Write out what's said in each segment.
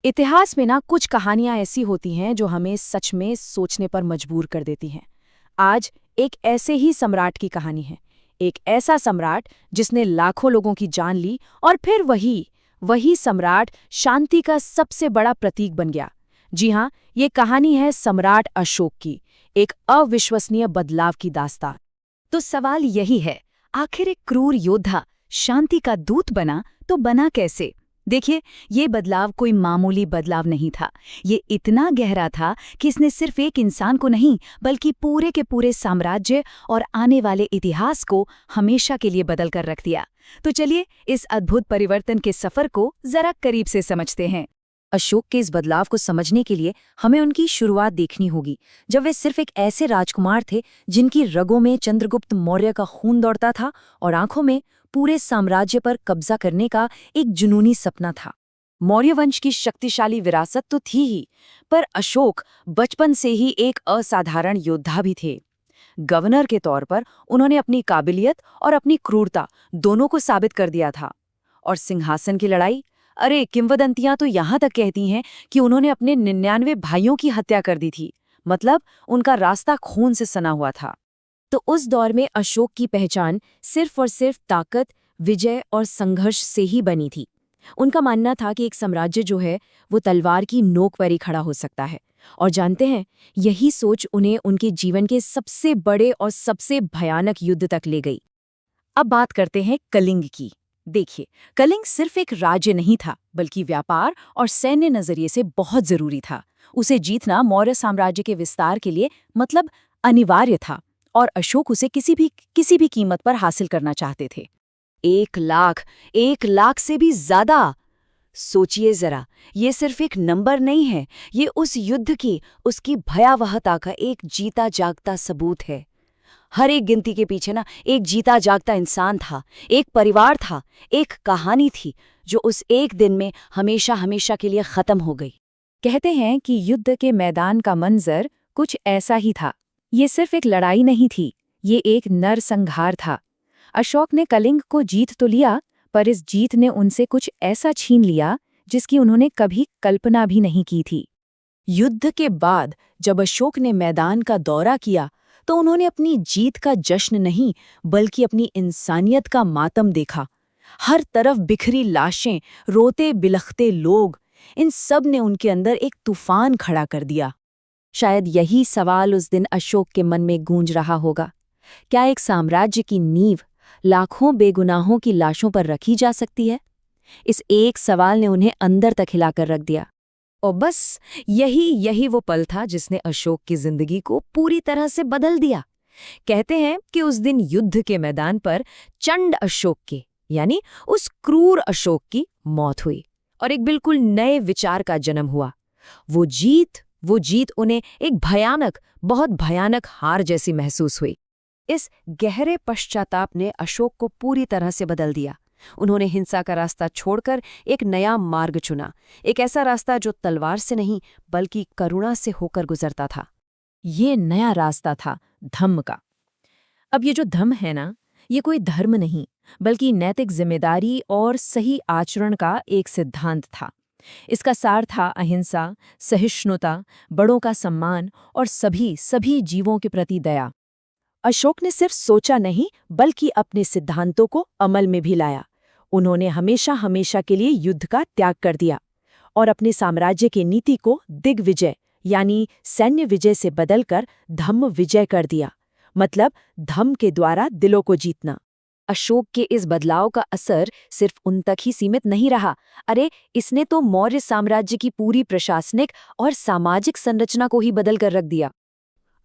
इतिहास में ना कुछ कहानियां ऐसी होती हैं जो हमें सच में सोचने पर मजबूर कर देती हैं। आज एक ऐसे ही सम्राट की कहानी है। एक ऐसा सम्राट जिसने लाखों लोगों की जान ली और फिर वही वही सम्राट शांति का सबसे बड़ा प्रतीक बन गया। जी हाँ, ये कहानी है सम्राट अशोक की, एक अविश्वसनीय बदलाव की दास्तान। तो सवाल यही है, आखिर एक क्रूर योद्धा शांति का दूत बना तो बना कैसे? देखिए, ये बदलाव कोई मामूली बदलाव नहीं था। ये इतना गहरा था कि इसने सिर्फ एक इंसान को नहीं, बल्कि पूरे के पूरे साम्राज्य और आने वाले इतिहास को हमेशा के लिए बदल कर रख दिया। तो चलिए, इस अद्भुत परिवर्तन के सफर को जरा करीब से समझते हैं। अशोक के इस बदलाव को समझने के लिए हमें उनकी शुरुआत देखनी होगी, जब वे सिर्फ एक ऐसे राजकुमार थे जिनकी रगों में चंद्रगुप्त मौर्य का खून दौड़ता था और आंखों में पूरे साम्राज्य पर कब्जा करने का एक जुनूनी सपना था। मौर्य वंश की शक्तिशाली विरासत तो थी ही, पर अशोक बचपन से ही एक असाधारण योद्धा भी थे। गवर्नर के तौर पर उन्होंने अपनी काबिलियत और अपनी क्रूरता दोनों को साबित कर दिया था। और सिंहासन की लड़ाई, अरे किंवदंतियां तो यहां तक कहती हैं कि उन्होंने अपने 99 भाइयों की हत्या कर दी थी। मतलब उनका रास्ता खून से सना हुआ था। तो उस दौर में अशोक की पहचान सिर्फ और सिर्फ ताकत, विजय और संघर्ष से ही बनी थी। उनका मानना था कि एक साम्राज्य जो है वो तलवार की नोक पर ही खड़ा हो सकता है। और जानते हैं, यही सोच उन्हें उनके जीवन के सबसे बड़े और सबसे भयानक युद्ध तक ले गई। अब बात करते हैं कलिंग की। देखिए, कलिंग सिर्फ एक राज्य नहीं था, बल्कि व्यापार और सैन्य नजरिए से बहुत जरूरी था। उसे जीतना मौर्य साम्राज्य के विस्तार के लिए मतलब अनिवार्य था, और अशोक उसे किसी भी कीमत पर हासिल करना चाहते थे। 1 लाख से भी ज्यादा। सोचिए जरा, ये सिर्फ एक नंबर नहीं है, ये उस युद्ध की, उसकी भयावहता का एक जीता जागता सबूत है। हर एक गिनती के पीछे ना एक जीता जागता इंसान था, एक परिवार था, एक कहानी थी जो उस एक दिन में हमेशा हमेशा के लिए खत्म हो गई। कहते हैं कि युद्ध के मैदान का मंजर कुछ ऐसा ही था। ये सिर्फ एक लड़ाई नहीं थी, ये एक नरसंहार था। अशोक ने कलिंग को जीत तो लिया, पर इस जीत ने उनसे कुछ ऐसा छीन लिया जिसकी उन्होंने कभी कल्पना भी नहीं की थी। युद्ध के बाद जब अशोक ने मैदान का दौरा किया, तो उन्होंने अपनी जीत का जश्न नहीं, बल्कि अपनी इंसानियत का मातम देखा। हर तरफ बिखरी लाशें, रोते बिलखते लोग, इन सब ने उनके अंदर एक तूफान खड़ा कर दिया। शायद यही सवाल उस दिन अशोक के मन में गूंज रहा होगा। क्या एक साम्राज्य की नींव लाखों बेगुनाहों की लाशों पर रखी जा सकती है? इस एक सवाल ने उन्हें अंदर तक हिलाकर रख दिया। और बस यही वो पल था जिसने अशोक की जिंदगी को पूरी तरह से बदल दिया। कहते हैं कि उस दिन युद्ध के मैदान पर चंड अशोक की, यानी उस क्रूर अशोक की मौत हुई और एक बिल्कुल नए विचार का जन्म हुआ। वो जीत उन्हें एक भयानक, बहुत भयानक हार जैसी महसूस हुई। इस गहरे पश्चाताप ने अशोक को पूरी तरह से बदल दिया। उन्होंने हिंसा का रास्ता छोड़कर एक नया मार्ग चुना, एक ऐसा रास्ता जो तलवार से नहीं बल्कि करुणा से होकर गुजरता था। ये नया रास्ता था धम्म का। अब ये जो धम्म है ना, ये कोई धर्म नहीं, बल्कि नैतिक जिम्मेदारी और सही आचरण का एक सिद्धांत था। इसका सार था अहिंसा, सहिष्णुता, बड़ों का सम्मान और सभी जीवों के प्रति दया। अशोक ने सिर्फ सोचा नहीं, बल्कि अपने सिद्धांतों को अमल में भी लाया। उन्होंने हमेशा हमेशा के लिए युद्ध का त्याग कर दिया और अपने साम्राज्य की नीति को दिग्विजय यानी सैन्य विजय से बदलकर धम्म विजय कर दिया। मतलब धम्म के द्वारा दिलों को जीतना। अशोक के इस बदलाव का असर सिर्फ उन तक ही सीमित नहीं रहा। अरे, इसने तो मौर्य साम्राज्य की पूरी प्रशासनिक और सामाजिक संरचना को ही बदल कर रख दिया।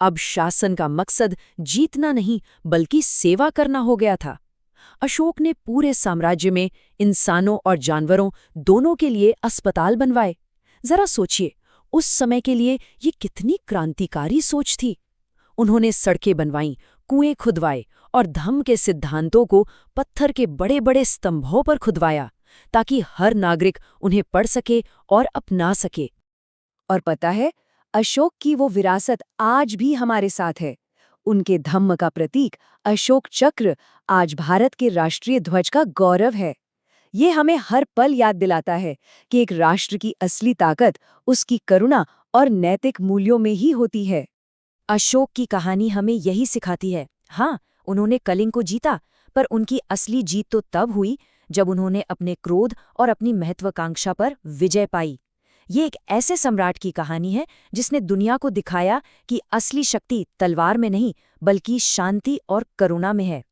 अब शासन का मकसद जीतना नहीं, बल्कि सेवा करना हो गया था। अशोक ने पूरे साम्राज्य में इंसानों और जानवरों दोनों के लिए अस्पताल बनवाए। जरा सोचिए, उस समय के लिए ये कितनी क्रांतिकारी सोच थी। उन्होंने सड़कें बनवाईं, कुएं खुदवाए और धम्म के सिद्धांतों को पत्थर के बड़े बड़े स्तंभों पर खुदवाया, ताकि हर नागरिक उन्हें पढ़ सके और अपना सके। और पता है, अशोक की वो विरासत आज भी हमारे साथ है। उनके धम्म का प्रतीक अशोक चक्र आज भारत के राष्ट्रीय ध्वज का गौरव है। ये हमें हर पल याद दिलाता है कि एक राष्ट्र की असली ताकत उसकी करुणा और नैतिक मूल्यों में ही होती है। अशोक की कहानी हमें यही सिखाती है। हाँ, उन्होंने कलिंग को जीता, पर उनकी असली जीत तो तब हुई जब उन्होंने अपने क्रोध और अपनी महत्वाकांक्षा पर विजय पाई। ये एक ऐसे सम्राट की कहानी है जिसने दुनिया को दिखाया कि असली शक्ति तलवार में नहीं, बल्कि शांति और करुणा में है।